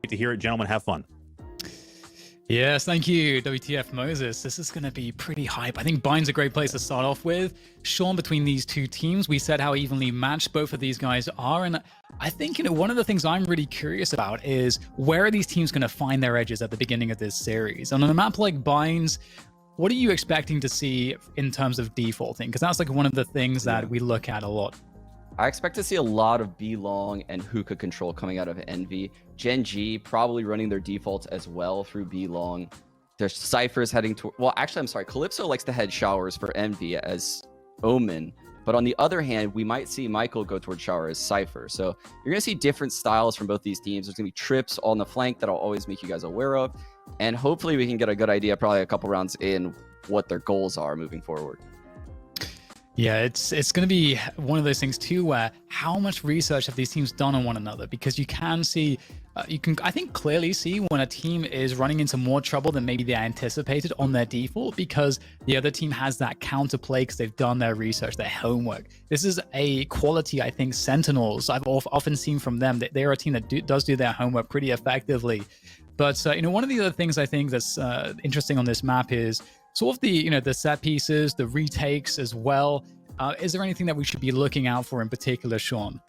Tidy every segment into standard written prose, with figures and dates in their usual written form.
to hear it, gentlemen. Have fun. Yes, thank you, WTF Moses. This is going to be pretty hype. I think Bind's a great place to start off with. Sean, between these two teams, we said how evenly matched both of these guys are. And I think, one of the things I'm really curious about is where are these teams going to find their edges at the beginning of this series? And on a map like Bind's, what are you expecting to see in terms of defaulting? Because that's like one of the things that we look at a lot. I expect to see a lot of B long and hookah control coming out of Envy. Gen.G probably running their defaults as well through B long. There's Cyphers heading to, well, actually, I'm sorry. Calypso likes to head showers for Envy as Omen. But on the other hand, we might see MkaeL go towards shower as Cypher. So you're going to see different styles from both these teams. There's going to be trips on the flank that I'll always make you guys aware of. And hopefully we can get a good idea, probably a couple rounds in, what their goals are moving forward. Yeah, it's going to be one of those things too, where how much research have these teams done on one another? Because you can see, I think clearly see when a team is running into more trouble than maybe they anticipated on their default, because the other team has that counterplay because they've done their research, their homework. This is a quality, I think, Sentinels I've often seen from them. That they're a team that does do their homework pretty effectively. But one of the other things I think that's interesting on this map is sort of the the set pieces, the retakes as well. Is there anything that we should be looking out for in particular, Sean?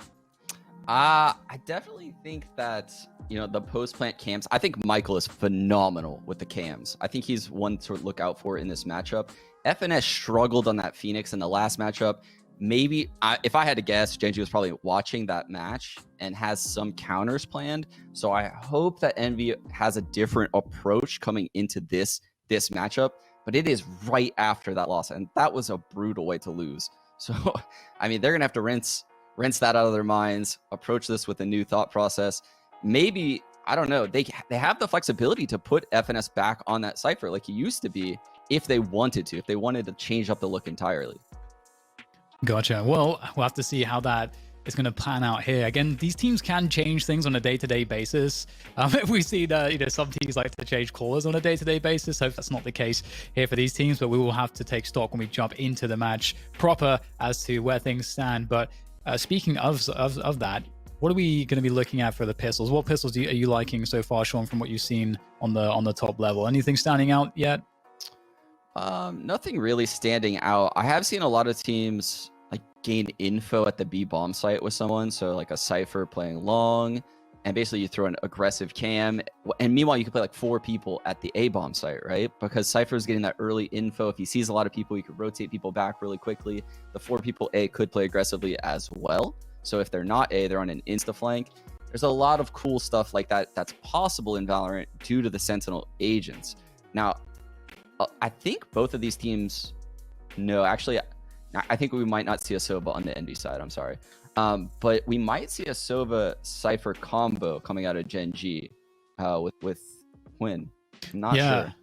I definitely think that the post plant cams. I think MkaeL is phenomenal with the cams. I think he's one to look out for in this matchup. FNS struggled on that Phoenix in the last matchup. Maybe if I had to guess, Gen.G was probably watching that match and has some counters planned. So I hope that Envy has a different approach coming into this matchup. But it is right after that loss, and that was a brutal way to lose. So, I mean, they're gonna have to rinse that out of their minds, approach this with a new thought process. Maybe, I don't know, they have the flexibility to put FNS back on that Cypher like he used to be if they wanted to change up the look entirely. Gotcha. Well, we'll have to see how that is going to plan out here. Again, these teams can change things on a day-to-day basis. We see that some teams like to change callers on a day-to-day basis. Hope that's not the case here for these teams, but we will have to take stock when we jump into the match proper as to where things stand. But speaking of that, what are we going to be looking at for the pistols? What pistols are you liking so far, Sean, from what you've seen on the top level? Anything standing out yet? Nothing really standing out. I have seen a lot of teams gain info at the B bomb site with someone, so like a Cypher playing long, and basically you throw an aggressive cam, and meanwhile you can play like 4 people at the A bomb site, right? Because Cypher is getting that early info. If he sees a lot of people, he could rotate people back really quickly. The 4 people A could play aggressively as well, so if they're not A, they're on an insta flank. There's a lot of cool stuff like that that's possible in Valorant due to the Sentinel agents. Now I think both of these teams, no, actually I think we might not see a Sova on the Envy side. I'm sorry. But we might see a Sova Cypher combo coming out of Gen.G with HUYNH. I'm not sure.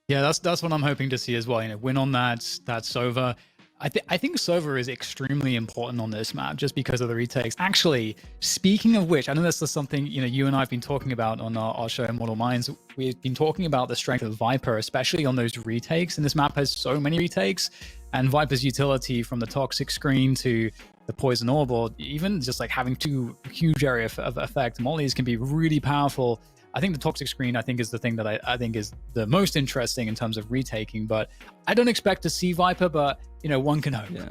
Yeah, that's what I'm hoping to see as well. Win on that Sova. I think Sova is extremely important on this map just because of the retakes. Actually, speaking of which, I know this is something you and I have been talking about on our show Immortal Minds. We've been talking about the strength of Viper, especially on those retakes. And this map has so many retakes. And Viper's utility from the toxic screen to the poison orb, or even just like having 2 huge area of effect mollies can be really powerful. I think the toxic screen, I think, is the thing that I think is the most interesting in terms of retaking. But I don't expect to see Viper, but one can hope. Yeah.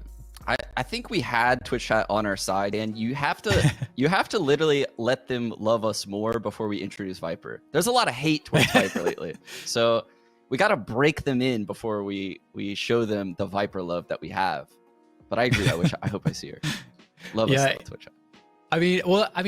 I think we had Twitch chat on our side, and you have to literally let them love us more before we introduce Viper. There's a lot of hate towards Viper lately, so we got to break them in before we show them the Viper love that we have. But I agree. I hope I see her. Love us on Twitch chat. I mean,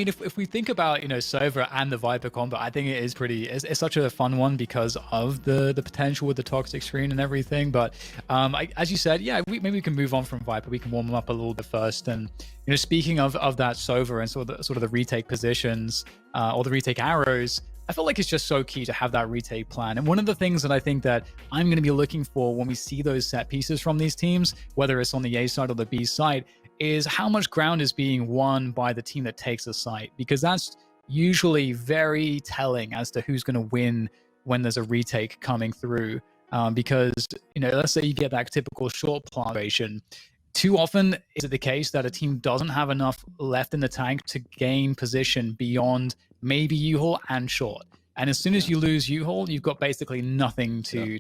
if we think about Sova and the Viper combo, I think it is it's such a fun one because of the potential with the toxic screen and everything. But as you said, maybe we can move on from Viper. We can warm them up a little bit first. And speaking of that Sova and sort of the retake positions or the retake arrows, I feel like it's just so key to have that retake plan. And one of the things that I think that I'm going to be looking for when we see those set pieces from these teams, whether it's on the A side or the B side, is how much ground is being won by the team that takes the site, because that's usually very telling as to who's going to win when there's a retake coming through. Because let's say you get that typical short plantation, too often is it the case that a team doesn't have enough left in the tank to gain position beyond maybe U-Haul and short. And as soon as you lose U-Haul, you've got basically nothing to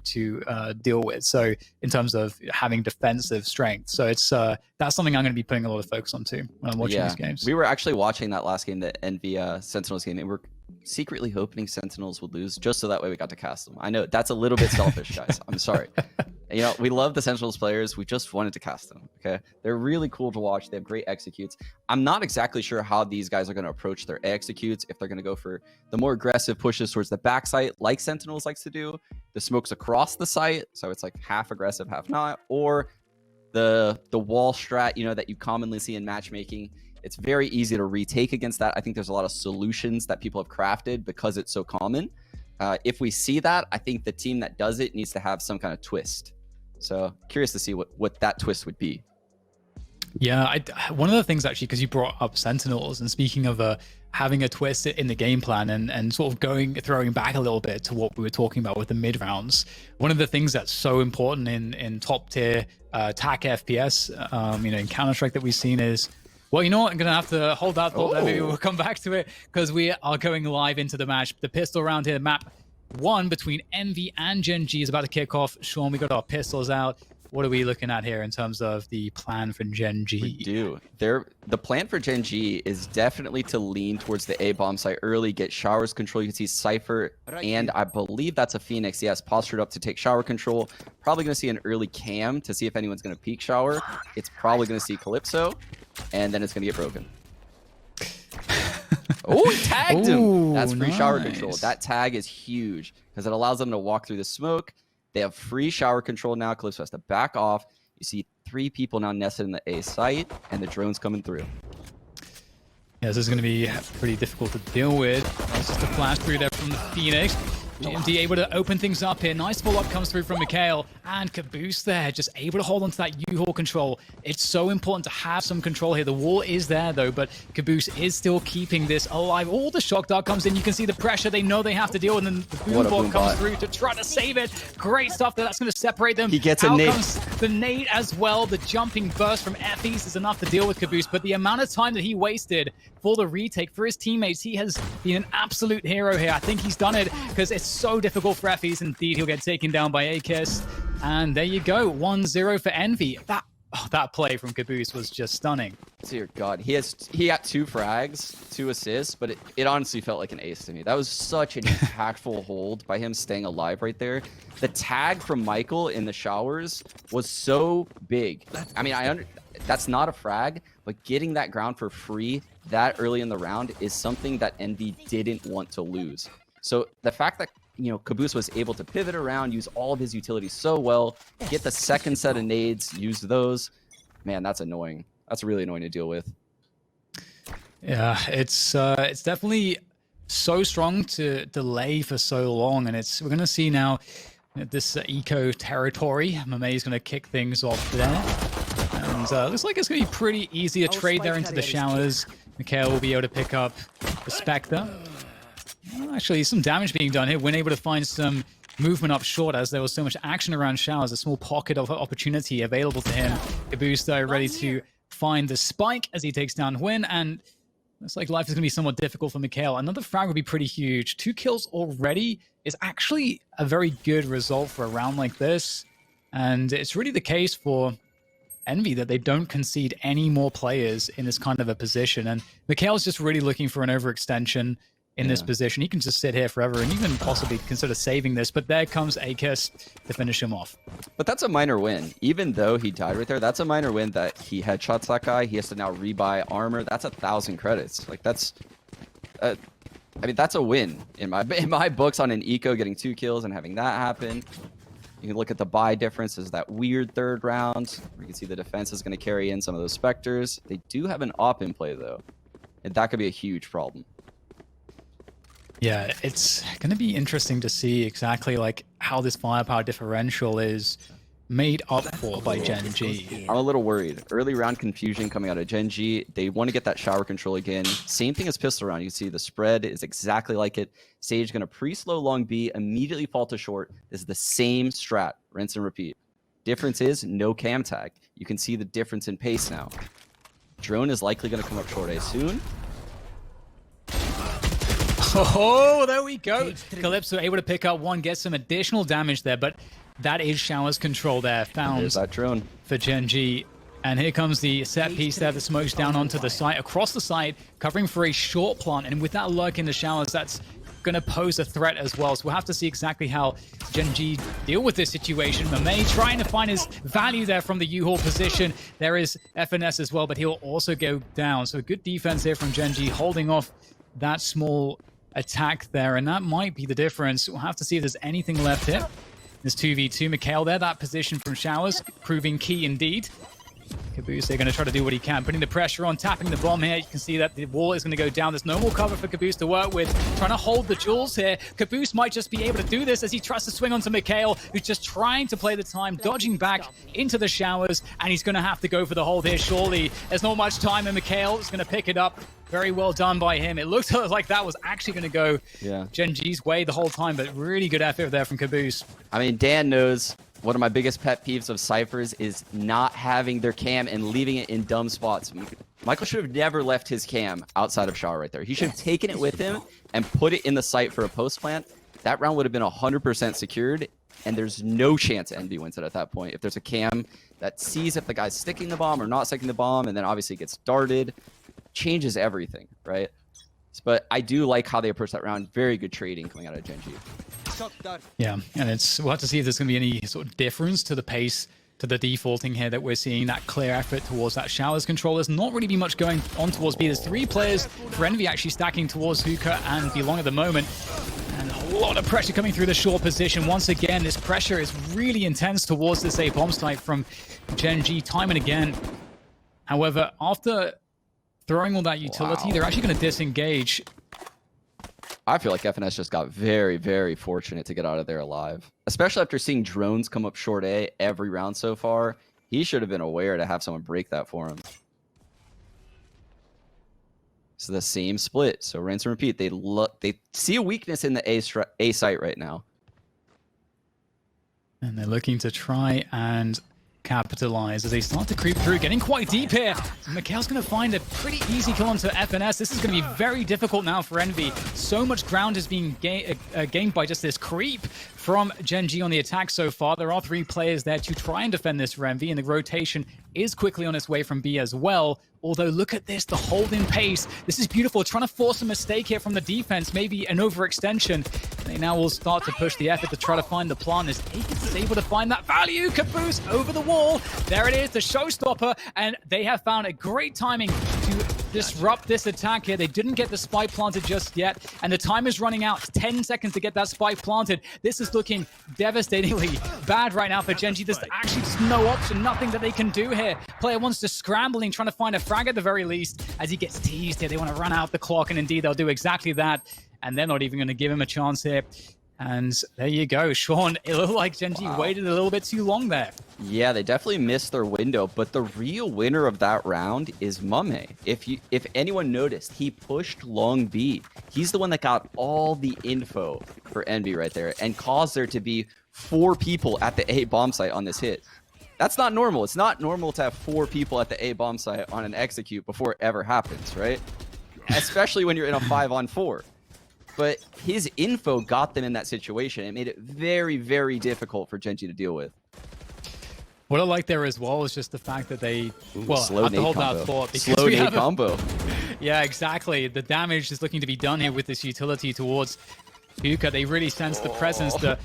deal with. So in terms of having defensive strength, so it's that's something I'm going to be putting a lot of focus on too when I'm watching these games. We were actually watching that last game, the EnVy Sentinels game, and we're secretly hoping Sentinels would lose just so that way we got to cast them. I know that's a little bit selfish, guys. I'm sorry. You know, we love the Sentinels players. We just wanted to cast them. Okay, they're really cool to watch. They have great executes. I'm not exactly sure how these guys are going to approach their executes. If they're going to go for the more aggressive pushes towards the backside, like Sentinels likes to do, the smokes across the site, so it's like half aggressive, half not, or the wall strat, you know, that you commonly see in matchmaking. It's very easy to retake against that. I think there's a lot of solutions that people have crafted because it's so common. If we see that, I think the team that does it needs to have some kind of twist. So curious to see what that twist would be. Yeah, one of the things actually, because you brought up Sentinels, and speaking of having a twist in the game plan and sort of throwing back a little bit to what we were talking about with the mid rounds, one of the things that's so important in top tier TAC FPS, you know, in Counter-Strike that we've seen is, well, you know what? I'm going to have to hold that thought there. Maybe we'll come back to it because we are going live into the match. The pistol round here, map 1 between EnVy and Gen.G is about to kick off. Sean, we got our pistols out. What are we looking at here in terms of the plan for Gen.G? We do. The plan for Gen.G is definitely to lean towards the A bomb site early, get showers control. You can see Cypher, and I believe that's a Phoenix. Yes, postured up to take shower control. Probably going to see an early cam to see if anyone's going to peek shower. It's probably going to see Calypso, and then it's going to get broken. Oh, he tagged him. That's free shower control. That tag is huge because it allows them to walk through the smoke. They have free shower control now. Calypso has to back off. You see 3 people now nested in the A site, and the drone's coming through. Yeah, this is going to be pretty difficult to deal with. It's just a flash through there from the Phoenix. Gen.G able to open things up here. Nice follow-up comes through from MkaeL, and kaboose there, just able to hold on to that U-Haul control. It's so important to have some control here. The wall is there though, but kaboose is still keeping this alive. Oh, the shock dart comes in. You can see the pressure they know they have to deal with, and then the boom bot comes through to try to save it. Great stuff there. That's going to separate them. He gets a nade. Comes the nade as well. The jumping burst from effys is enough to deal with kaboose, but the amount of time that he wasted for the retake for his teammates, he has been an absolute hero here. I think he's done it because it's so difficult for effys. Indeed, he'll get taken down by aKis. And there you go, 1-0 for EnVy. That play from kaboose was just stunning. Dear God, he got 2 frags, 2 assists, but it honestly felt like an ace to me. That was such an impactful hold by him staying alive right there. The tag from MkaeL in the showers was so big. I mean, that's not a frag, but getting that ground for free that early in the round is something that EnVy didn't want to lose. So the fact that, you know, kaboose was able to pivot around, use all of his utilities so well, get the second set of nades, use those, man, that's annoying. That's really annoying to deal with. Yeah, it's definitely so strong to delay for so long, and we're gonna see now this eco territory. mummAy is gonna kick things off there, and looks like it's gonna be pretty easy to trade there into the showers. MkaeL will be able to pick up the Spectre. Actually, some damage being done here. WYNH able to find some movement up short as there was so much action around showers. A small pocket of opportunity available to him. kaboose though ready to find the spike as he takes down HUYNH, and looks like life is going to be somewhat difficult for MkaeL. Another frag would be pretty huge. 2 kills already is actually a very good result for a round like this, and it's really the case for EnVy that they don't concede any more players in this kind of a position, and MkaeL's just really looking for an overextension in this position. He can just sit here forever and even possibly consider saving this, but there comes aKis to finish him off. But that's a minor win. Even though he died right there, that's a minor win that he headshots that guy. He has to now rebuy armor. That's 1,000 credits. Like, that's I mean, that's a win in my books on an eco, getting 2 kills and having that happen. You can look at the buy differences, that weird 3rd round. You can see the defense is going to carry in some of those Spectres. They do have an op in play, though, and that could be a huge problem. Yeah, it's going to be interesting to see exactly like how this firepower differential is made up for by Gen.G. I'm a little worried. Early round confusion coming out of Gen.G. They want to get that shower control again. Same thing as pistol round. You see the spread is exactly like it. Sage going to pre-slow long B, immediately fall to short. This is the same strat. Rinse and repeat. Difference is no cam tag. You can see the difference in pace now. Drone is likely going to come up short A soon. Oh, there we go. Calypso able to pick up one, get some additional damage there, but that is Shower's control there. Found There's that drone for Gen.G. And here comes the set piece there that smokes down onto the site, across the site, covering for a short plant. And with that lurk in the showers, that's going to pose a threat as well. So we'll have to see exactly how Gen.G deal with this situation. mummAy trying to find his value there from the U-Haul position. There is FNS as well, but he'll also go down. So good defense here from Gen.G, holding off that small attack there. And that might be the difference. We'll have to see if there's anything left here. There's 2v2. MkaeL there, that position from Showers, proving key indeed. kaboose, they're going to try to do what he can, putting the pressure on, tapping the bomb here. You can see that the wall is going to go down. There's no more cover for kaboose to work with. Trying to hold the jewels here. kaboose might just be able to do this as he tries to swing onto MkaeL, who's just trying to play the time, dodging back into the showers, and he's going to have to go for the hold here, surely. There's not much time, and MkaeL is going to pick it up. Very well done by him. It looked like that was actually going to go Gen.G's way the whole time, but really good effort there from kaboose. I mean, Dan knows one of my biggest pet peeves of Cyphers is not having their cam and leaving it in dumb spots. MkaeL should have never left his cam outside of shower right there. He should have taken it with him and put it in the site for a post plant. That round would have been 100% secured, and there's no chance EnVy wins it at that point. If there's a cam that sees if the guy's sticking the bomb or not sticking the bomb, and then obviously gets darted, changes everything, right? But I do like how they approach that round. Very good trading coming out of Gen.G. Yeah, and we'll have to see if there's going to be any sort of difference to the pace, to the defaulting here that we're seeing. That clear effort towards that showers control. There's not really be much going on towards B. There's 3 players for EnVy actually stacking towards HUYNH and Belong at the moment. And a lot of pressure coming through the short position. Once again, this pressure is really intense towards this A bomb site from Gen.G time and again. However, after throwing all that utility, they're actually going to disengage. I feel like FNS just got very, very fortunate to get out of there alive. Especially after seeing drones come up short A every round so far. He should have been aware to have someone break that for him. It's the same split. So rinse and repeat. They see a weakness in the A site right now. And they're looking to try and capitalize as they start to creep through, getting quite deep here. MkaeL's going to find a pretty easy kill onto FNS. This is going to be very difficult now for EnVy. So much ground is being gained by just this creep from Gen.G on the attack so far. There are 3 players there to try and defend this for EnVy, and the rotation is quickly on its way from B as well. Although, look at this, the hold in pace. This is beautiful. Trying to force a mistake here from the defense, maybe an overextension. They now will start to push the effort to try to find the plant as aKis is able to find that value. kaboose over the wall. There it is, the showstopper. And they have found a great timing to disrupt this attack here. They didn't get the spike planted just yet, and the time is running out. 10 seconds to get that spike planted. This is looking devastatingly bad right now for Gen.G. There's actually just no option, nothing that they can do here. Player wants to scrambling, trying to find a frag at the very least as he gets teased here. They want to run out the clock, and indeed they'll do exactly that. And they're not even going to give him a chance here. And there you go, Sean. It looked like Gen.G waited a little bit too long there. Yeah, they definitely missed their window, but the real winner of that round is mummAy. If anyone noticed, he pushed long B. He's the one that got all the info for EnVy right there and caused there to be 4 people at the A bomb site on this hit. That's not normal. It's not normal to have 4 people at the A bomb site on an execute before it ever happens, right? Especially when you're in a 5-on-4. But his info got them in that situation. It made it very, very difficult for Gen.G to deal with. What I like there as well is just the fact that they have to hold that thought because slow nade combo. Yeah, exactly. The damage is looking to be done here with this utility towards HUYNH. They really sense the presence, the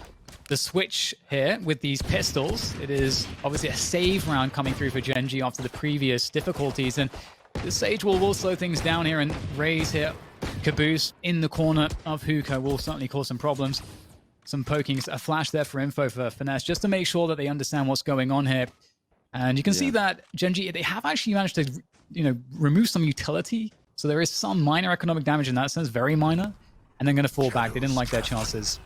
switch here with these pistols. It is obviously a save round coming through for Gen.G after the previous difficulties, and the Sage will slow things down here, and Raze here. kaboose in the corner of HUYNH will certainly cause some problems. Some pokings, a flash there for info for Finesse, just to make sure that they understand what's going on here. And you can see that Gen.G, they have actually managed to, remove some utility. So there is some minor economic damage in that sense, very minor. And then going to fall back. They didn't like their chances.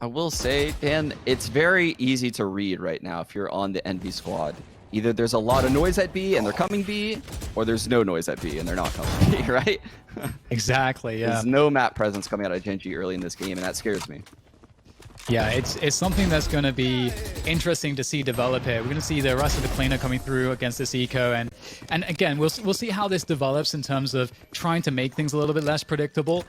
I will say, Dan, it's very easy to read right now if you're on the EnVy squad. Either there's a lot of noise at B and they're coming B, or there's no noise at B and they're not coming B, right? Exactly, yeah. There's no map presence coming out of Gen.G early in this game, and that scares me. Yeah, it's something that's going to be interesting to see develop here. We're going to see the rest of the cleaner coming through against this eco, and again, we'll see how this develops in terms of trying to make things a little bit less predictable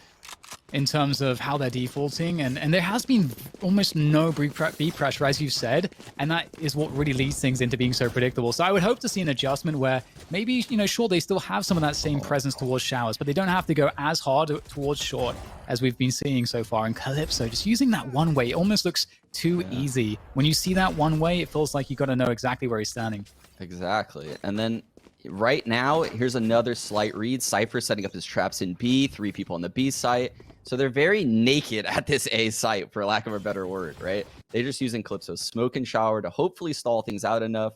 in terms of how they're defaulting, and there has been almost no B pressure, as you said, and that is what really leads things into being so predictable. So I would hope to see an adjustment where maybe, you know, sure, they still have some of that same presence towards showers, but they don't have to go as hard towards short as we've been seeing so far. And Calypso, just using that one way, it almost looks too easy. When you see that one way, it feels like you got to know exactly where he's standing. Exactly. And then right now, here's another slight read. Cypher setting up his traps in B, 3 people on the B site. So they're very naked at this A site, for lack of a better word, right? They're just using Calypso's smoke and shower to hopefully stall things out enough.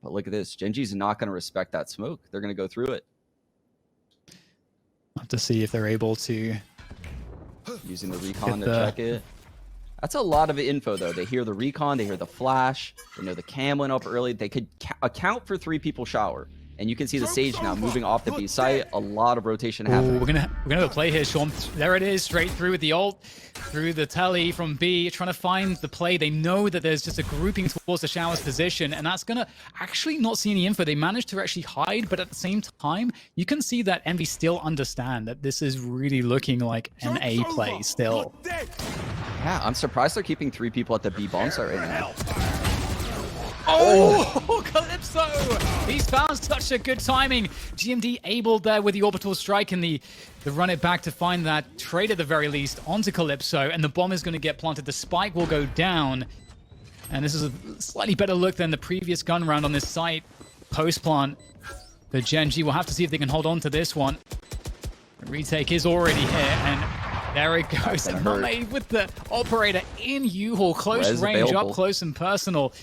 But look at this. Gen.G's not going to respect that smoke. They're going to go through it. I'll have to see if they're able to... Using the recon to check it. That's a lot of info, though. They hear the recon, they hear the flash, they know the cam went up early. They could account for 3 people shower. And you can see the Sage now moving off the B site. A lot of rotation happening. We're gonna have a play here, Sean. There it is, straight through with the ult, through the telly from B, trying to find the play. They know that there's just a grouping towards the shower's position, and that's gonna actually not see any info. They managed to actually hide, but at the same time, you can see that Envy still understand that this is really looking like an A play still. Yeah, I'm surprised they're keeping 3 people at the B bomb site right now. Oh, Calypso! He's found such a good timing. GMD able there with the orbital strike and the run it back to find that trade at the very least onto Calypso, and the bomb is going to get planted. The spike will go down, and this is a slightly better look than the previous gun round on this site. Post-plant, the Gen.G will have to see if they can hold on to this one. The retake is already here, and there it goes. And mummAy with the operator in U-Haul, close range, available. up close and personal.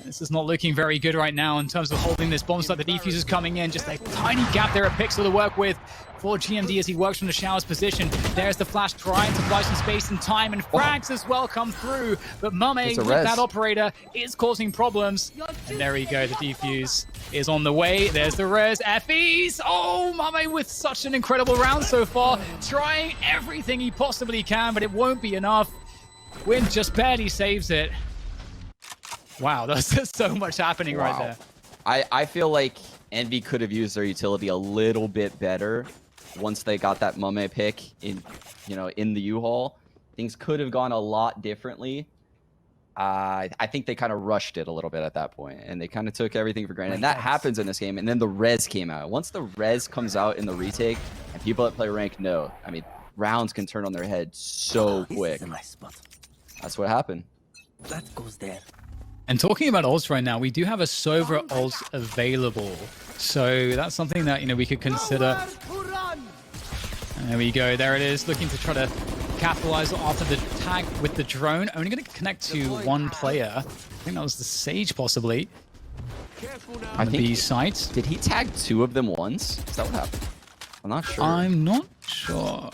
This is not looking very good right now in terms of holding this bomb site. The defuse is coming in. Just a tiny gap there at Pixel to work with for GMD as he works from the shower's position. There's the flash trying to buy some space and time, and frags as well come through. But mummAy with that operator is causing problems. And there we go. The defuse is on the way. There's the res. effys! Oh, mummAy with such an incredible round so far. Trying everything he possibly can, but it won't be enough. HUYNH just barely saves it. Wow, there's just so much happening right there. I feel like Envy could have used their utility a little bit better once they got that mummAy pick in, you know, in the U-Haul. Things could have gone a lot differently. I think they kind of rushed it a little bit at that point, and they kind of took everything for granted. And that happens in this game. And then the res came out. Once the res comes out in the retake, and people that play ranked know, I mean, rounds can turn on their head so quick. That's what happened. That goes there. And talking about ults right now, we do have a Sova ult available. So that's something that, you know, we could consider. There we go. There it is, looking to try to capitalize after the tag with the drone. Only going to connect to 1 player. I think that was the Sage, possibly. On the B site. Did he tag 2 of them once? Is that what happened? I'm not sure. I'm not sure.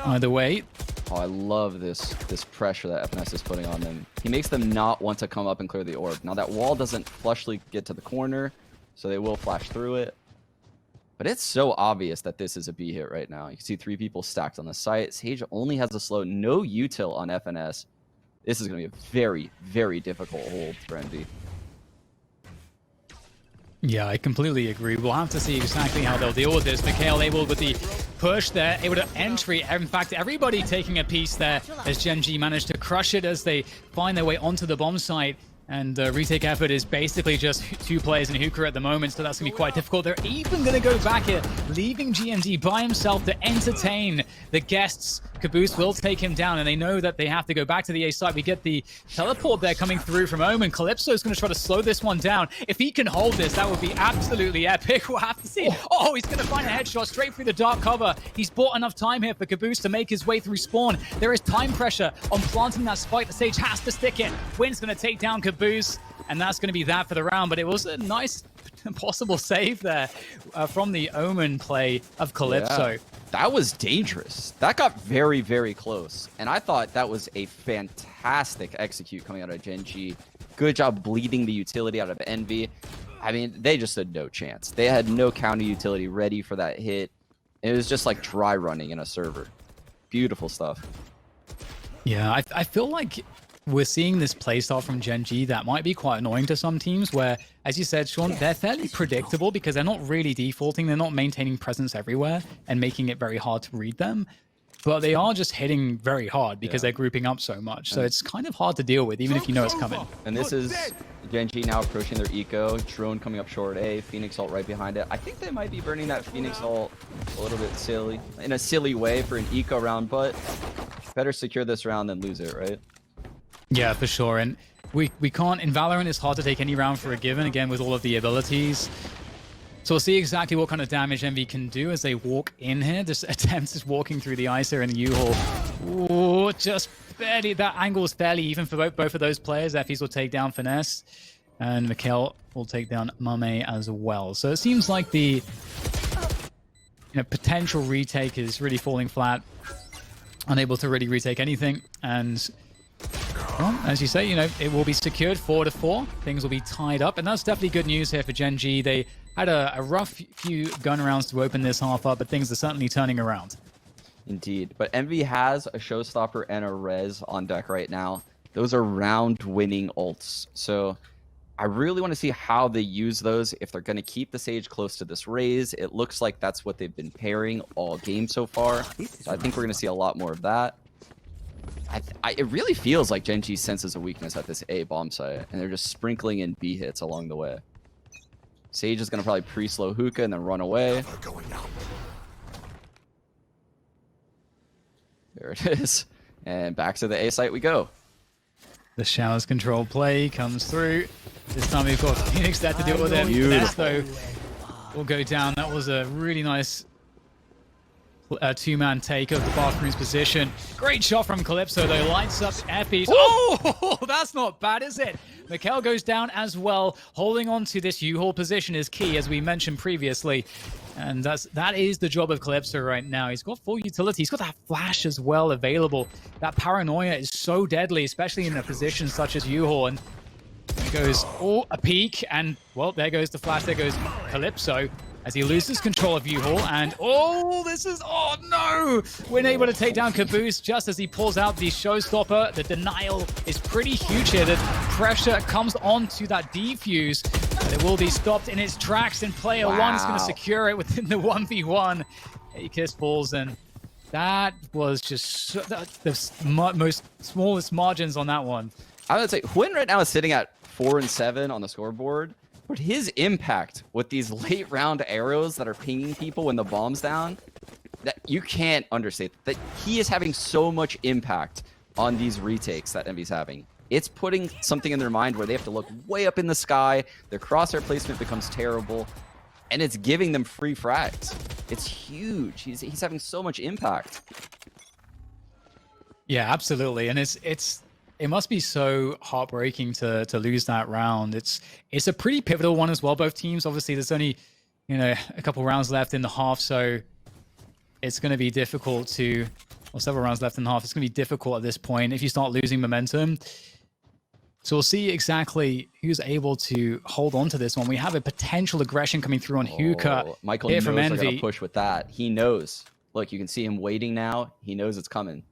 Either way. Oh, I love this pressure that effys is putting on them. He makes them not want to come up and clear the orb. Now that wall doesn't flushly get to the corner, so they will flash through it. But it's so obvious that this is a B hit right now. You can see 3 people stacked on the site. Sage only has a slow, no util on FNS. This is going to be a very, very difficult hold for Envy. Yeah, I completely agree. We'll have to see exactly how they'll deal with this. MkaeL able with the push there, able to entry. In fact, everybody taking a piece there as Gen.G managed to crush it as they find their way onto the bomb site. And the retake effort is basically just 2 players in Hookah at the moment, so that's going to be quite difficult. They're even going to go back here, leaving GMD by himself to entertain the guests. Kaboose will take him down, and they know that they have to go back to the A side. We get the teleport there coming through from Omen. Calypso is going to try to slow this one down. If he can hold this, that would be absolutely epic. We'll have to see. Oh, he's going to find a headshot straight through the dark cover. He's bought enough time here for Kaboose to make his way through spawn. There is time pressure on planting that spike. The Sage has to stick it. HUYNH's going to take down Kaboose, and that's going to be that for the round. But it was a nice possible save there from the Omen play of Calypso. Yeah, that was dangerous. That got very, very close. And I thought that was a fantastic execute coming out of Gen.G. Good job bleeding the utility out of Envy. I mean, they just had no chance. They had no counter utility ready for that hit. It was just like dry running in a server. Beautiful stuff. Yeah, I feel like we're seeing this playstyle from Gen.G that might be quite annoying to some teams where, as you said, Sean, they're fairly predictable because they're not really defaulting. They're not maintaining presence everywhere and making it very hard to read them. But they are just hitting very hard because they're grouping up so much. So it's kind of hard to deal with, even if you know it's coming. And this is Gen.G now approaching their eco. Drone coming up short A. Phoenix ult right behind it. I think they might be burning that Phoenix ult a little bit silly. In a silly way for an eco round, but better secure this round than lose it, right? Yeah, for sure. And we can't... In Valorant, it's hard to take any round for a given, again, with all of the abilities. So we'll see exactly what kind of damage EnVy can do as they walk in here. This attempt is walking through the ISO and the U-Haul. Ooh, just barely. That angle is fairly even for both of those players. effys will take down Finesse, and MkaeL will take down mummAy as well. So it seems like the potential retake is really falling flat. Unable to really retake anything. And well, as you say, it will be secured 4-4. Things will be tied up. And that's definitely good news here for Gen.G. They had a rough few gun rounds to open this half up, but things are certainly turning around. Indeed. But EnVy has a Showstopper and a Raze on deck right now. Those are round-winning ults. So I really want to see how they use those. If they're going to keep the Sage close to this Raze, it looks like that's what they've been pairing all game so far. So I think we're going to see a lot more of that. It really feels like Gen.G senses a weakness at this A bomb site, and they're just sprinkling in B hits along the way. Sage is going to probably pre-slow hookah and then run away. There it is. And back to the A site we go. The showers control play comes through. This time we've got Phoenix there to deal with it. Finesse, though, will go down. That was a really nice two-man take of the bathroom's position. Great shot from Calypso, though. Lights up effys. Oh, that's not bad, is it? MkaeL goes down as well. Holding on to this U-Haul position is key, as we mentioned previously. And that is the job of Calypso right now. He's got full utility. He's got that flash as well available. That paranoia is so deadly, especially in a position such as U-Haul. And there goes, a peek. And, well, there goes the flash. There goes Calypso as he loses control of U-Haul. And, oh no! We're able to take down kaboose just as he pulls out the showstopper. The denial is pretty huge here. The pressure comes onto that defuse. But it will be stopped in its tracks, and player one is going to secure it within the 1v1. aKis falls, and that was just the smallest margins on that one. I would say HUYNH right now is sitting at 4 and 7 on the scoreboard, but his impact with these late round arrows that are pinging people when the bomb's down, that you can't understate. That he is having so much impact on these retakes that EnVy's having. It's putting something in their mind where they have to look way up in the sky. Their crosshair placement becomes terrible, and it's giving them free frags. It's huge. He's having so much impact. Yeah, absolutely. And it must be so heartbreaking to lose that round. It's a pretty pivotal one as well. Both teams, obviously, there's only a couple rounds left in the half, so it's going to be difficult to, or several rounds left in the half. It's going to be difficult at this point if you start losing momentum. So we'll see exactly who's able to hold on to this one. We have a potential aggression coming through on hookah. Michael knows they're going to push with that. He knows. Look, you can see him waiting now. He knows it's coming.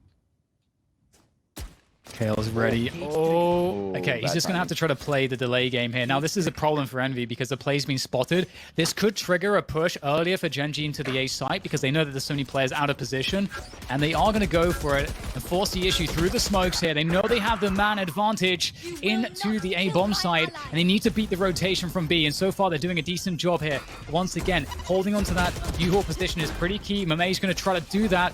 MkaeL's ready. Okay, he's just going to have to try to play the delay game here. Now, this is a problem for EnVy because the play's been spotted. This could trigger a push earlier for Gen.G into the A site because they know that there's so many players out of position, and they are going to go for it and force the issue through the smokes here. They know they have the man advantage into the A bomb site, and they need to beat the rotation from B, and so far they're doing a decent job here. Once again, holding on to that U-Haul position is pretty key. mummAy's going to try to do that.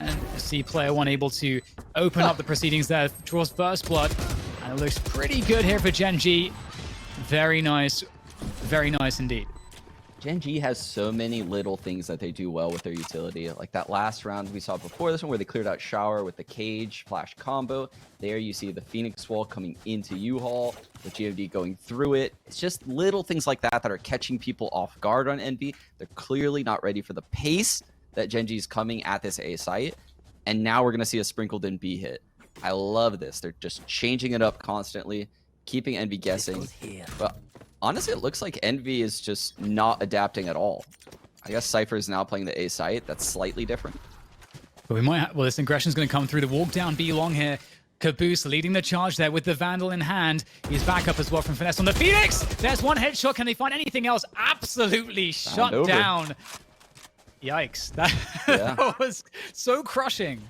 And see player one able to open up the proceedings there, draws first blood, and it looks pretty good here for Gen.G. Very nice indeed. Gen.G has so many little things that they do well with their utility. Like that last round we saw before this one where they cleared out Shower with the Cage Flash combo. There you see the Phoenix Wall coming into U-Haul, the GOD going through it. It's just little things like that that are catching people off guard on EnVy. They're clearly not ready for the pace that Gen.G is coming at this A site, and now we're going to see a sprinkled in B hit. I love this. They're just changing it up constantly, keeping EnVy guessing. But honestly, it looks like EnVy is just not adapting at all. I guess Cypher is now playing the A site. That's slightly different. But we might well, this aggression's going to come through the walk down B long here. kaboose leading the charge there with the Vandal in hand. He's back up as well from Finesse on the Phoenix. There's one headshot. Can they find anything else? Absolutely shut down. Yikes. That was so crushing.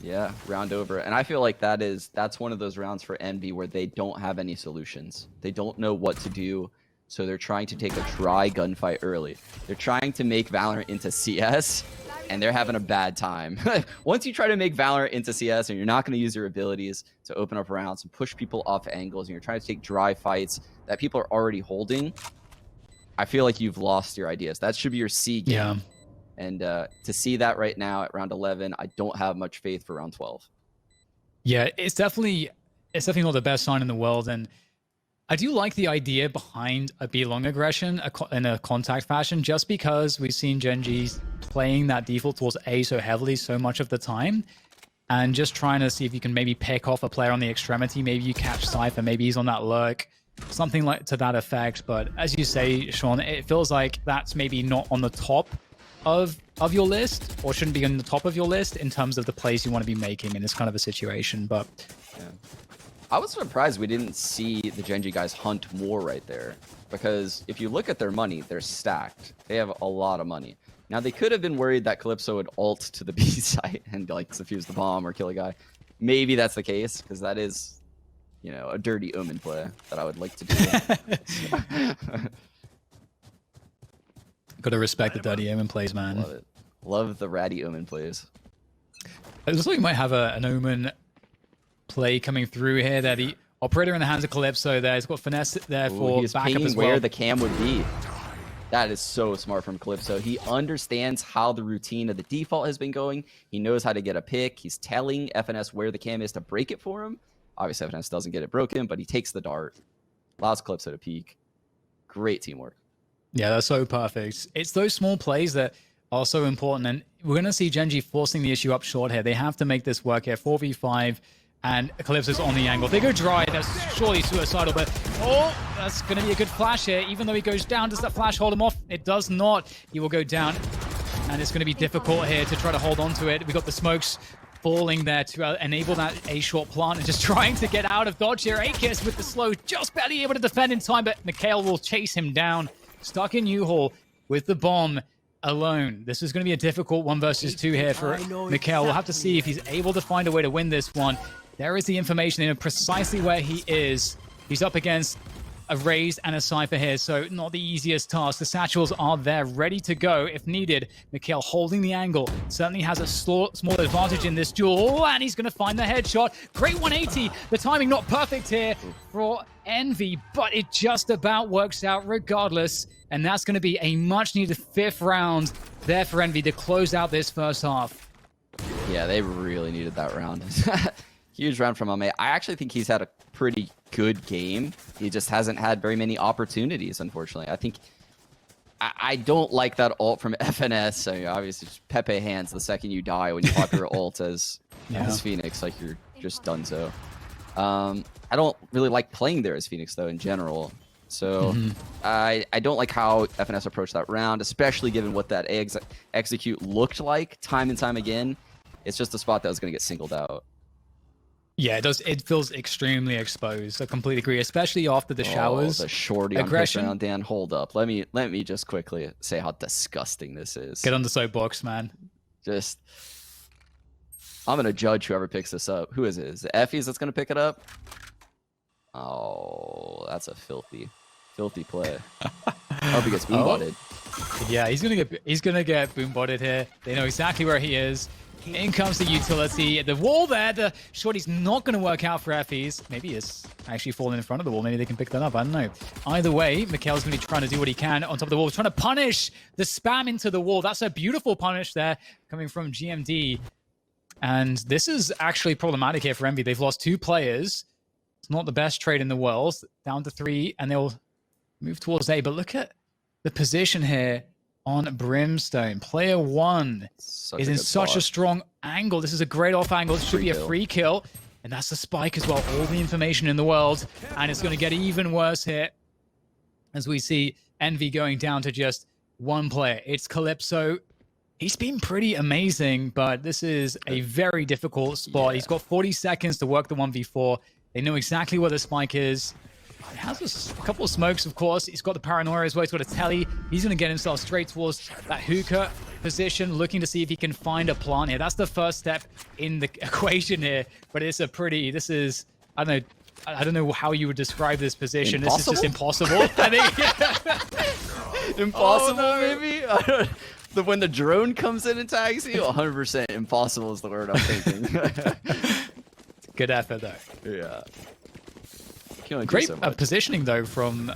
Yeah, round over. And I feel like that's one of those rounds for Envy where they don't have any solutions. They don't know what to do. So they're trying to take a dry gunfight early. They're trying to make Valorant into CS, and they're having a bad time. Once you try to make Valorant into CS and you're not going to use your abilities to open up rounds and push people off angles, and you're trying to take dry fights that people are already holding, I feel like you've lost your ideas. That should be your C game. Yeah. And to see that right now at round 11, I don't have much faith for round 12. Yeah, it's definitely not the best sign in the world. And I do like the idea behind a B-long aggression in a contact fashion, just because we've seen Gen.G playing that default towards A so heavily so much of the time, and just trying to see if you can maybe pick off a player on the extremity. Maybe you catch Cypher, maybe he's on that lurk, something like to that effect. But as you say, Sean, it feels like that's maybe not on the top of your list, or shouldn't be on the top of your list in terms of the plays you want to be making in this kind of a situation. But yeah. I was surprised we didn't see the Gen.G guys hunt more right there, because if you look at their money, they're stacked. They have a lot of money. Now, they could have been worried that Calypso would ult to the B site and like defuse the bomb or kill a guy. Maybe that's the case, because that is, you know, a dirty Omen play that I would like to do. Gotta respect the dirty Omen plays, man. Love it. Love the ratty Omen plays. It looks like we might have an Omen play coming through here. There, the operator in the hands of Calypso there. He's got Finesse there for backup as well. Where the cam would be. That is so smart from Calypso. He understands how the routine of the default has been going. He knows how to get a pick. He's telling FNS where the cam is to break it for him. Obviously, FNS doesn't get it broken, but he takes the dart. Allows Calypso to peek. Great teamwork. Yeah, that's so perfect. It's those small plays that are so important. And we're going to see Gen.G forcing the issue up short here. They have to make this work here. 4v5. And Calypso's on the angle. They go dry. That's surely suicidal, but oh, that's going to be a good flash here. Even though he goes down, does that flash hold him off? It does not. He will go down, and it's going to be difficult here to try to hold on to it. We got the smokes falling there to enable that A-short plant, and just trying to get out of dodge here. aKis with the slow, just barely able to defend in time, but MkaeL will chase him down. Stuck in U-Haul with the bomb alone. This is going to be a difficult 1 versus 2 here for MkaeL. We'll have to see if he's able to find a way to win this one. There is the information in precisely where he is. He's up against a Raze and a Cypher here, so not the easiest task. The satchels are there, ready to go if needed. MkaeL holding the angle. Certainly has a small advantage in this duel, and he's going to find the headshot. Great 180. The timing not perfect here for Envy, but it just about works out regardless. And that's going to be a much-needed 5th round there for Envy to close out this first half. Yeah, they really needed that round. Huge round from mummAy. I actually think he's had a pretty good game. He just hasn't had very many opportunities, unfortunately. I think I don't like that ult from FNS. So obviously, just Pepe hands the second you die when you pop your ult as Phoenix, like you're just done so. I don't really like playing there as Phoenix though in general. So I don't like how FNS approached that round, especially given what that execute looked like time and time again. It's just a spot that was going to get singled out. Yeah, it does. It feels extremely exposed. I completely agree, especially after the showers. The shorty aggression. On Dan, hold up. Let me just quickly say how disgusting this is. Get on the soapbox, man. Just, I'm gonna judge whoever picks this up. Who is it? Is it effys that's gonna pick it up? Oh, that's a filthy play. I hope he gets boom botted. Yeah, he's gonna get boom botted here. They know exactly where he is. In comes the utility. The wall there, the shorty's not going to work out for effys. Maybe it's actually falling in front of the wall. Maybe they can pick that up. I don't know. Either way, MkaeL's going to be trying to do what he can on top of the wall. Trying to punish the spam into the wall. That's a beautiful punish there coming from GMD. And this is actually problematic here for Envy. They've lost 2 players. It's not the best trade in the world. Down to 3, and they'll move towards A. But look at the position here on Brimstone. Player 1 is in such a strong angle. This is a great off angle. It should be a free kill. And that's the spike as well. All the information in the world. And it's going to get even worse here as we see Envy going down to just 1 player. It's Calypso He's been pretty amazing, but this is a very difficult spot. Yeah. He's got 40 seconds to work the 1v4. They know exactly where the spike is. He has a couple of smokes, of course. He's got the paranoia as well. He's got a telly. He's going to get himself straight towards that hookah position, looking to see if he can find a plant here. That's the first step in the equation here, but it's a pretty, this is, I don't know how you would describe this position. Impossible? This is just impossible. I think. Impossible, maybe? I don't, when the drone comes in and tags you, 100% impossible is the word I'm thinking. Good effort, though. Yeah. Great positioning though from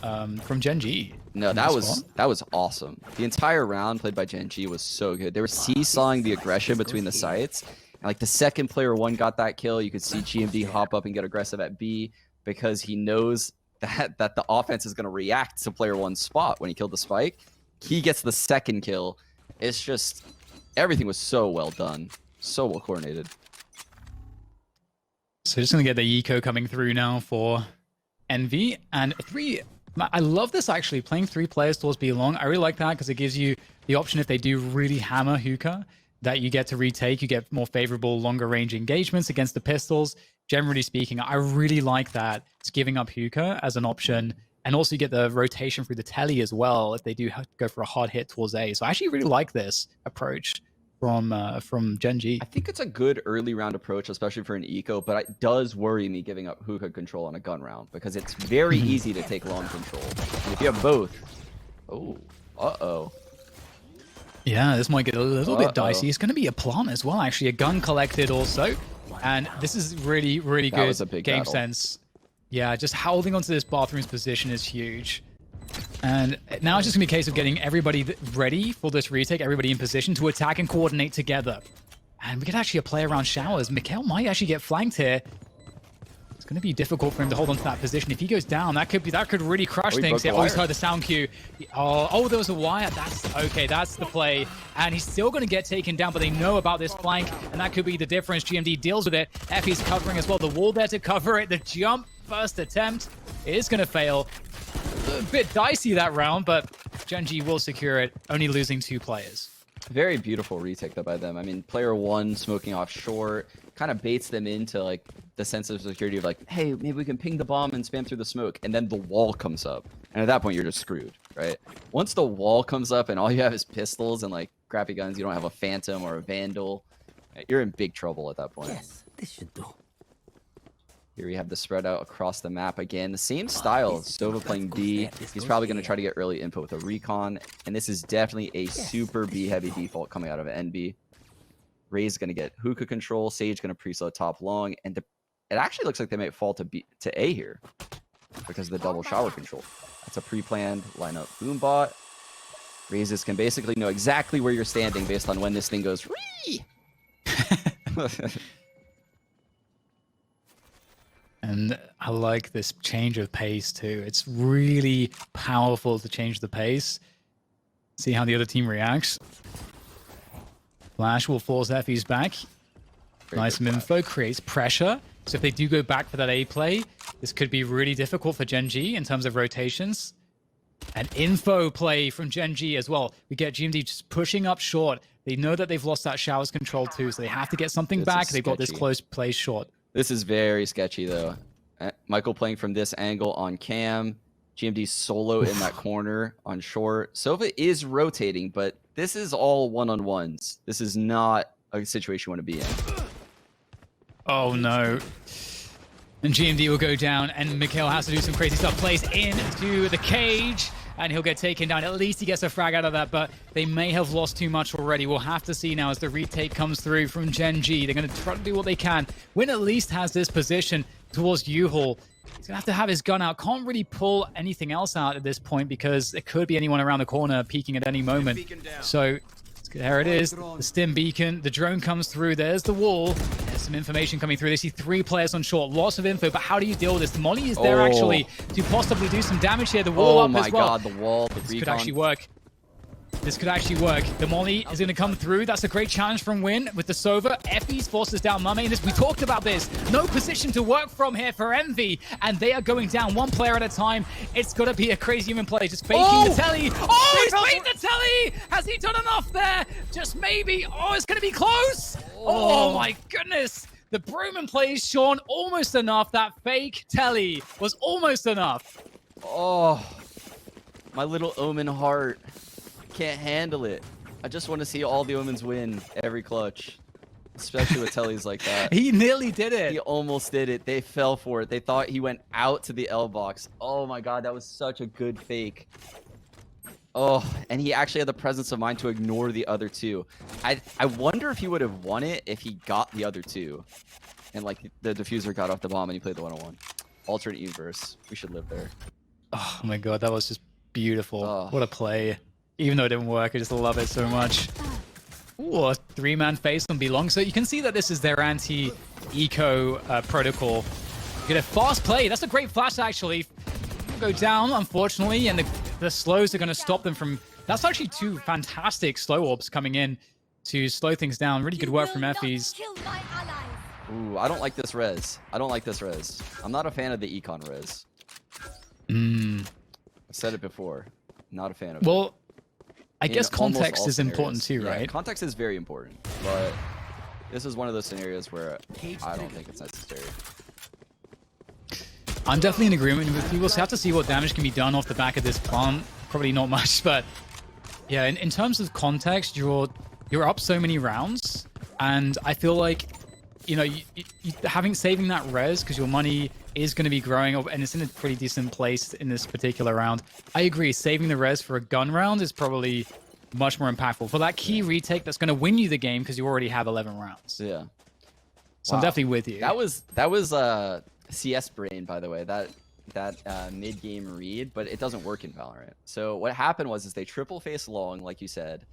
Gen.G. No, that was awesome. The entire round played by Gen.G was so good. They were seesawing the aggression between the sites. And like the second player one got that kill, you could see GMD hop up and get aggressive at B because he knows that the offense is going to react to player one's spot when he killed the spike. He gets the second kill. It's just everything was so well done, so well coordinated. So just gonna get the eco coming through now for Envy and three. I love this actually, playing 3 players towards B long. I really like that because it gives you the option if they do really hammer hookah that you get to retake. You get more favorable longer range engagements against the pistols. Generally speaking, I really like that. It's giving up hookah as an option. And also you get the rotation through the telly as well if they do go for a hard hit towards A. So I actually really like this approach from Gen.G. I think it's a good early round approach, especially for an eco, but it does worry me giving up hookah control on a gun round because it's very easy to take long control. And if you have both, Yeah, this might get a little bit dicey. It's going to be a plant as well, actually. A gun collected also. And this is really, really good was a big game battle. sense. Yeah, just holding onto this bathroom's position is huge. And now it's just going to be a case of getting everybody ready for this retake, everybody in position to attack and coordinate together. And we could actually play around showers. MkaeL might actually get flanked here. It's going to be difficult for him to hold onto that position. If he goes down, that could really crush things. Yeah, he's heard the sound cue. Oh, there was a wire. That's okay. That's the play. And he's still going to get taken down, but they know about this flank, and that could be the difference. GMD deals with it. effys covering as well. The wall there to cover it. The jump, first attempt, is going to fail. A bit dicey that round, but Gen.G will secure it, only losing 2 players. Very beautiful retake though by them. I mean, player one smoking off short kind of baits them into like the sense of security of like, hey, maybe we can ping the bomb and spam through the smoke, and then the wall comes up, and at that point you're just screwed, right? Once the wall comes up and all you have is pistols and like crappy guns, you don't have a phantom or a vandal, you're in big trouble at that point. Yes, this should do. Here we have the spread out across the map again. The same style. Sova playing B. He's probably going to try to get early input with a recon. And this is definitely a super B-heavy default coming out of NB. Raze is going to get hookah control. Sage going to pre-slow top long. And it actually looks like they might fall to A here because of the double shower control. That's a pre-planned lineup boombot. Razes can basically know exactly where you're standing based on when this thing goes. Ree! And I like this change of pace too. It's really powerful to change the pace. See how the other team reacts. Flash will force effys back. Nice info, creates pressure. So if they do go back for that A play, this could be really difficult for Gen.G in terms of rotations. An info play from Gen.G as well. We get GMD just pushing up short. They know that they've lost that showers control too, so they have to get something back. They've got this close play short. This is very sketchy, though. MkaeL playing from this angle on cam. GMD solo in that corner on short. Sova is rotating, but this is all one-on-ones. This is not a situation you want to be in. Oh, no. And GMD will go down, and MkaeL has to do some crazy stuff. Plays into the cage, and he'll get taken down. At least he gets a frag out of that, but they may have lost too much already. We'll have to see now as the retake comes through from Gen.G. They're going to try to do what they can. Win at least has this position towards U-Haul. He's going to have to have his gun out. Can't really pull anything else out at this point because there could be anyone around the corner peeking at any moment. So there it is, the stim beacon. The drone comes through. There's the wall. There's some information coming through. They see 3 players on short. Lots of info, but how do you deal with this? The molly is there actually to possibly do some damage here. The wall up as well. Oh my god, the wall, the this recon. could actually work. This could actually work. The molly is going to come through. That's a great challenge from Win with the Sova. effys forces down mummAy. And we talked about this. No position to work from here for Envy. And they are going down one player at a time. It's going to be a crazy human play. Just faking the telly. Oh, he's faked the telly. Has he done enough there? Just maybe. Oh, it's going to be close. Oh, my goodness. The Broman plays Sean almost enough. That fake telly was almost enough. Oh, my little Omen heart. Can't handle it. I just want to see all the Omens win every clutch, especially with tellies like that. He nearly did it. He almost did it. They fell for it. They thought he went out to the L box. Oh my god, that was such a good fake. Oh, and he actually had the presence of mind to ignore the other two. I wonder if he would have won it if he got the other two, and like the diffuser got off the bomb and he played the 1-on-1. Alternate universe. We should live there. Oh my god, that was just beautiful. Oh. What a play. Even though it didn't work, I just love it so much. Ooh, a 3-man face on Belong. So you can see that this is their anti-eco protocol. You get a fast play. That's a great flash, actually. Go down, unfortunately, and the slows are going to stop them from... That's actually 2 fantastic slow orbs coming in to slow things down. Really good work from effys. Ooh, I don't like this res. I don't like this res. I'm not a fan of the econ res. I've said it before. Not a fan of it. I guess context is important too, right? Yeah, context is very important, but this is one of those scenarios where I don't think it's necessary. I'm definitely in agreement with you. We'll have to see what damage can be done off the back of this plant. Probably not much, but yeah, in terms of context, you're up so many rounds, and I feel like, you know, saving that res because your money is going to be growing, and it's in a pretty decent place in this particular round. I agree, saving the res for a gun round is probably much more impactful. For that key retake that's going to win you the game because you already have 11 rounds. Yeah. So I'm definitely with you. That was CS brain, by the way, that mid-game read, but it doesn't work in Valorant. So what happened was they triple face long, like you said,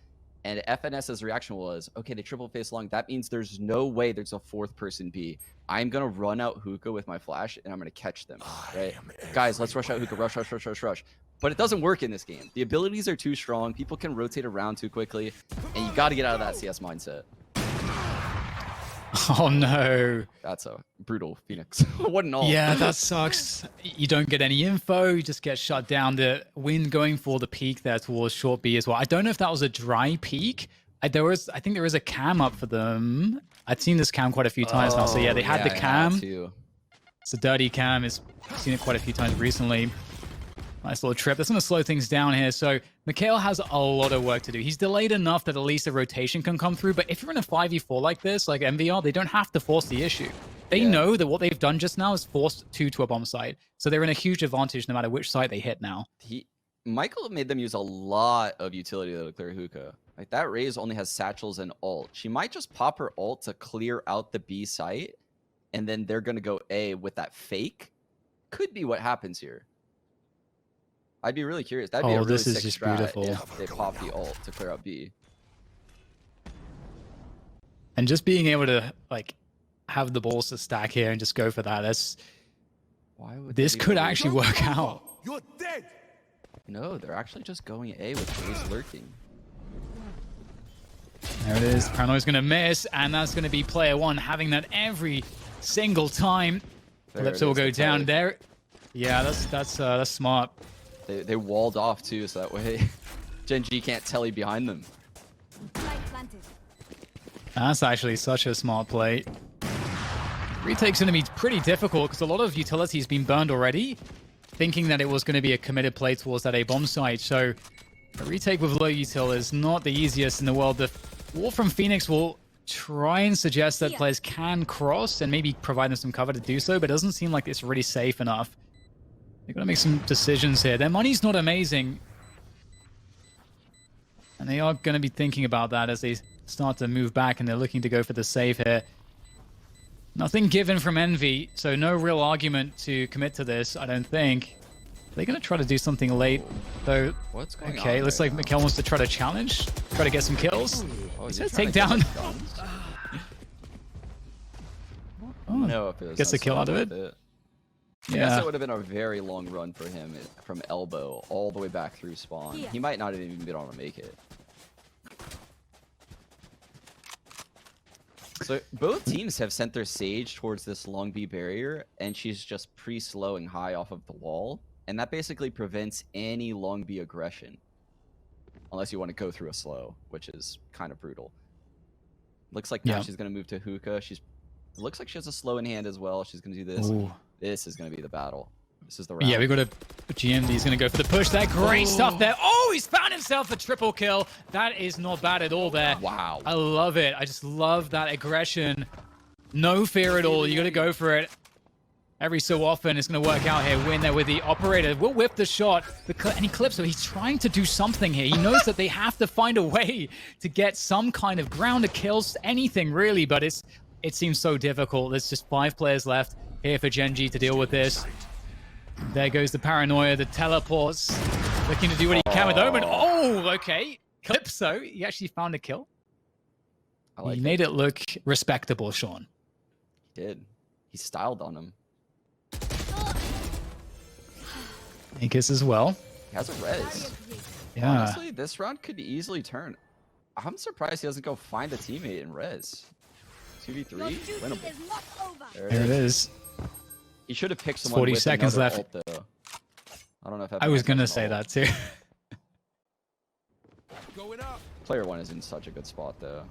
and FNS's reaction was, okay, they triple face long. That means there's no way there's a 4th person B. I'm going to run out hookah with my flash, and I'm going to catch them, right? Guys, let's rush out hookah. Rush, rush, rush, rush, rush. But it doesn't work in this game. The abilities are too strong. People can rotate around too quickly, and you got to get out of that CS mindset. Oh, no. That's a brutal Phoenix. What an ult. Yeah, that sucks. You don't get any info. You just get shut down. The Win going for the peak there towards short B as well. I don't know if that was a dry peak. I think there is a cam up for them. I've seen this cam quite a few times now. So yeah, they had the cam. It's a dirty cam. I've seen it quite a few times recently. Nice little trip. That's going to slow things down here. So MkaeL has a lot of work to do. He's delayed enough that at least a rotation can come through. But if you're in a 5v4 like this, like MVR, they don't have to force the issue. They know that what they've done just now is forced 2 to a bomb site. So they're in a huge advantage no matter which site they hit now. MkaeL made them use a lot of utility to clear hookah. Like that Raze only has satchels and ult. She might just pop her ult to clear out the B site, and then they're going to go A with that fake. Could be what happens here. I'd be really curious. That'd be a really this is sick just strat beautiful. if they pop the ult to clear out B. And just being able to like have the balls to stack here and just go for that. This could actually work out. You're dead. No, they're actually just going A with Raze lurking. There it is. Paranoia's going to miss, and that's going to be player 1 having that every single time. Calypso will go down there. Yeah, that's smart. They walled off too, so that way Gen.G can't telly behind them. That's actually such a smart play. Retake's going to be pretty difficult because a lot of utility's been burned already, thinking that it was going to be a committed play towards that A bomb site. So a retake with low util is not the easiest in the world. The wall from Phoenix will try and suggest that players can cross and maybe provide them some cover to do so, but it doesn't seem like it's really safe enough. They've got to make some decisions here. Their money's not amazing, and they are going to be thinking about that as they start to move back, and they're looking to go for the save here. Nothing given from Envy, so no real argument to commit to this, I don't think. They're going to try to do something late, though. What's going on? Okay, looks like MkaeL wants to try to challenge, try to get some kills. He says take down. No, gets a kill out of it. I guess it would have been a very long run for him from elbow all the way back through spawn. He might not have even been able to make it. So both teams have sent their Sage towards this long B barrier, and she's just pre-slowing high off of the wall, and that basically prevents any long B aggression, unless you want to go through a slow, which is kind of brutal. Looks like now she's going to move to hookah. It looks like she has a slow in hand as well. She's going to do this. Ooh. This is going to be the battle. This is the round. Yeah, we got a Gen.G is going to go for the push there. Great stuff there. Oh, he's found himself a triple kill. That is not bad at all there. Wow. I love it. I just love that aggression. No fear at all. You got to go for it. Every so often, it's going to work out here. Win there with the operator. Will whip the shot. And he clips, so he's trying to do something here. He knows that they have to find a way to get some kind of ground to kills, anything really, but it seems so difficult. There's just 5 players left here for Gen.G to deal with this. There goes the paranoia, the teleports. Looking to do what he can with Omen. Oh, okay. Calypso, he actually found a kill. He made it look respectable, Sean. He did. He styled on him. aKis as well. He has a res. Yeah. Honestly, this round could easily turn. I'm surprised he doesn't go find a teammate in res. 2v3, winnable. There it is. He should have picked someone 40 with seconds left. Ult, though. I don't know if I was gonna say that too. Player 1 is in such a good spot, though.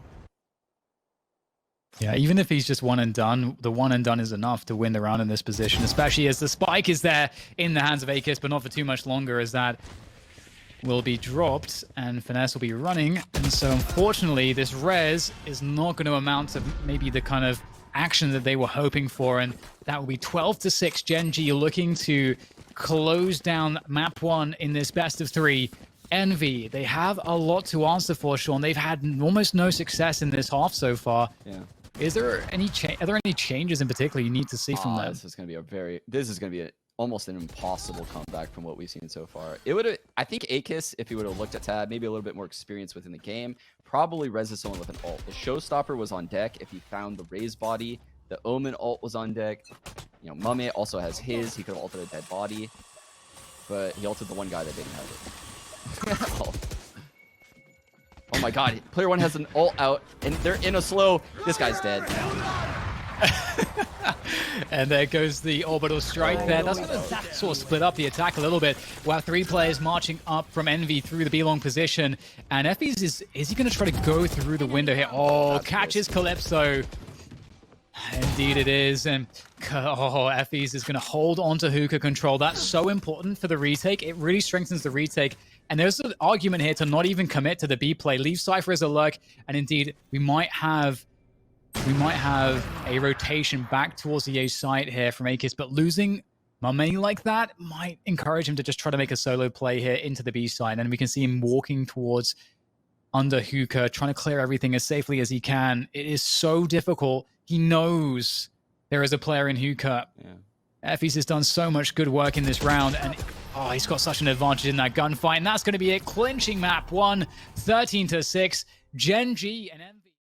Yeah, even if he's just one and done, the one and done is enough to win the round in this position, especially as the spike is there in the hands of aKis, but not for too much longer, as that will be dropped and Finesse will be running. And so unfortunately, this res is not going to amount to maybe the kind of action that they were hoping for, and that will be 12-6. Gen.G looking to close down map 1 in this best of 3. Envy, they have a lot to answer for, Sean. They've had almost no success in this half so far. Yeah. Are there any changes in particular you need to see from them? This is going to be almost an impossible comeback from what we've seen so far. I think aKis, if he would have looked at Tab, maybe a little bit more experience within the game, probably reses someone with an ult. The Showstopper was on deck if he found the Raze body. The Omen ult was on deck. You know, mummAy also has his. He could have ulted a dead body, but he ulted the one guy that didn't have it. Oh my god, player 1 has an ult out, and they're in a slow. This guy's dead. And there goes the orbital strike there. That's going to sort of split up the attack a little bit. Wow, 3 players marching up from Envy through the B-long position. And effys is he going to try to go through the window here? Oh, catches Calypso. Indeed it is. And effys is going to hold on to hookah control. That's so important for the retake. It really strengthens the retake. And there's an argument here to not even commit to the B play. Leave Cypher as a lurk. And indeed, we might have a rotation back towards the A site here from aKis, but losing mummAy like that might encourage him to just try to make a solo play here into the B side. And we can see him walking towards under hookah, trying to clear everything as safely as he can. It is so difficult. He knows there is a player in hookah. Yeah. effys has done so much good work in this round, and he's got such an advantage in that gunfight. And that's going to be it. Clinching map 1, 13-6. Gen.G and EnVy.